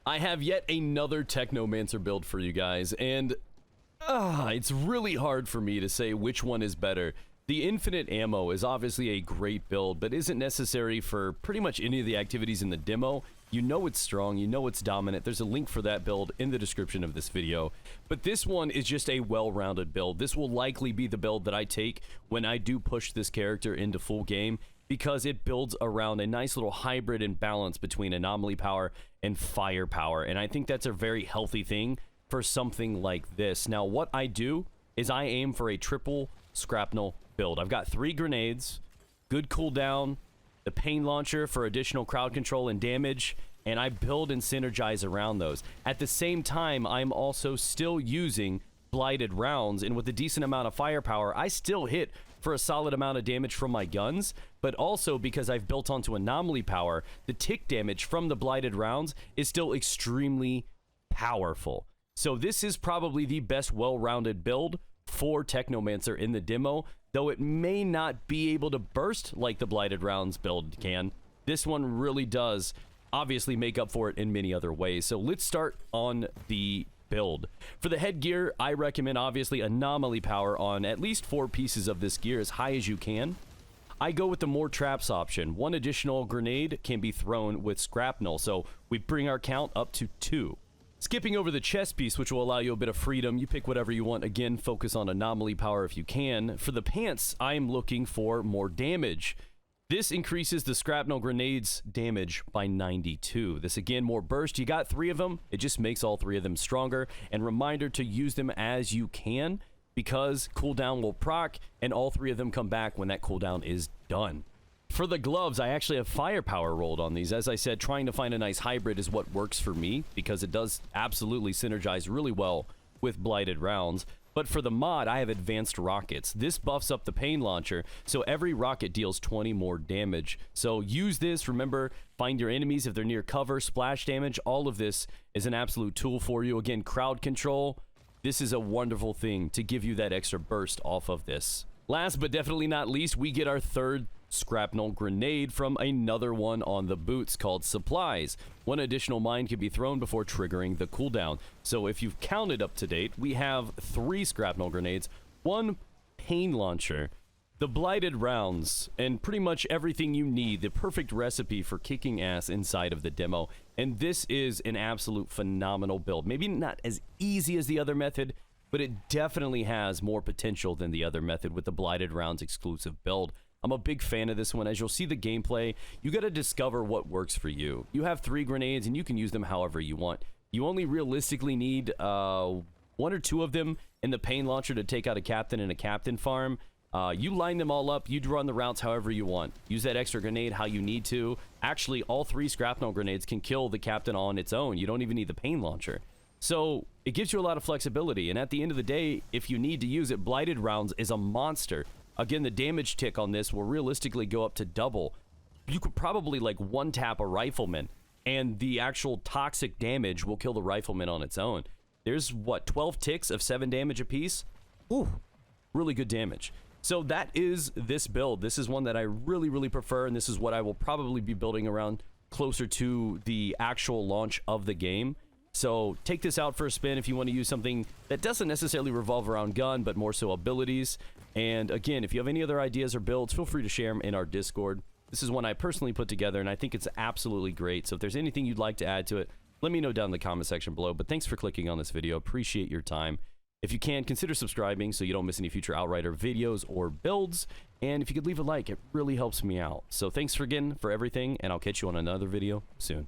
I have yet another Technomancer build for you guys, and it's really hard for me to say which one is better. The infinite ammo is obviously a great build, but isn't necessary for pretty much any of the activities in the demo. You know it's strong, you know it's dominant. There's a link for that build in the description of this video. But this one is just a well-rounded build. This will likely be the build that I take when I do push this character into full game, because it builds around a nice little hybrid and balance between anomaly power and firepower. And I think that's a very healthy thing for something like this. Now, what I do is I aim for a triple Scrapnel build. I've got 3 grenades, good cooldown, the pain launcher for additional crowd control and damage, and I build and synergize around those. At the same time, I'm also still using Blighted rounds, and with a decent amount of firepower, I still hit for a solid amount of damage from my guns, but also because I've built onto anomaly power, the tick damage from the Blighted rounds is still extremely powerful. So this is probably the best well-rounded build for Technomancer in the demo, though it may not be able to burst like the Blighted rounds build can. This one really does obviously make up for it in many other ways. So let's start on the build. For the headgear, I recommend obviously anomaly power on at least 4 pieces of this gear, as high as you can. I go with the more traps option. 1 additional grenade can be thrown with Scrapnel, so we bring our count up to 2. Skipping over the chest piece, which will allow you a bit of freedom, you pick whatever you want. Again, focus on anomaly power if you can. For the pants, I am looking for more damage. This increases the Scrapnel grenade's damage by 92. This again, more burst. You got 3 of them. It just makes all 3 of them stronger. And reminder to use them as you can, because cooldown will proc, and all 3 of them come back when that cooldown is done. For the gloves, I actually have firepower rolled on these. As I said, trying to find a nice hybrid is what works for me, because it does absolutely synergize really well with Blighted rounds. But for the mod, I have advanced rockets. This buffs up the pain launcher, so every rocket deals 20 more damage. So use this. Remember, find your enemies if they're near cover, splash damage. All of this is an absolute tool for you. Again, crowd control. This is a wonderful thing to give you that extra burst off of this. Last but definitely not least, we get our 3rd Scrapnel grenade from another one on the boots called Supplies. 1 additional mine can be thrown before triggering the cooldown. So if you've counted up to date, we have 3 Scrapnel grenades, 1 pain launcher, the Blighted rounds, and pretty much everything you need, the perfect recipe for kicking ass inside of the demo. And this is an absolute phenomenal build. Maybe not as easy as the other method, but it definitely has more potential than the other method with the Blighted rounds exclusive build. I'm a big fan of this one. As you'll see the gameplay, you got to discover what works for you. You have 3 grenades, and you can use them however you want. You only realistically need 1 or 2 of them in the pain launcher to take out a captain in a captain farm. You line them all up. You run the routes however you want. Use that extra grenade how you need to. Actually, all 3 Scrapnel grenades can kill the captain on its own. You don't even need the pain launcher. So it gives you a lot of flexibility. And at the end of the day, if you need to use it, Blighted rounds is a monster. Again, the damage tick on this will realistically go up to double. You could probably like 1-tap a rifleman, and the actual toxic damage will kill the rifleman on its own. There's, what, 12 ticks of 7 damage apiece? Ooh, really good damage. So that is this build. This is one that I really, really prefer, and this is what I will probably be building around closer to the actual launch of the game. So take this out for a spin if you want to use something that doesn't necessarily revolve around gun, but more so abilities. And again, if you have any other ideas or builds, feel free to share them in our Discord. This is one I personally put together, and I think it's absolutely great. So if there's anything you'd like to add to it, let me know down in the comment section below. But thanks for clicking on this video. Appreciate your time. If you can, consider subscribing so you don't miss any future Outrider videos or builds. And if you could leave a like, it really helps me out. So thanks again for everything, and I'll catch you on another video soon.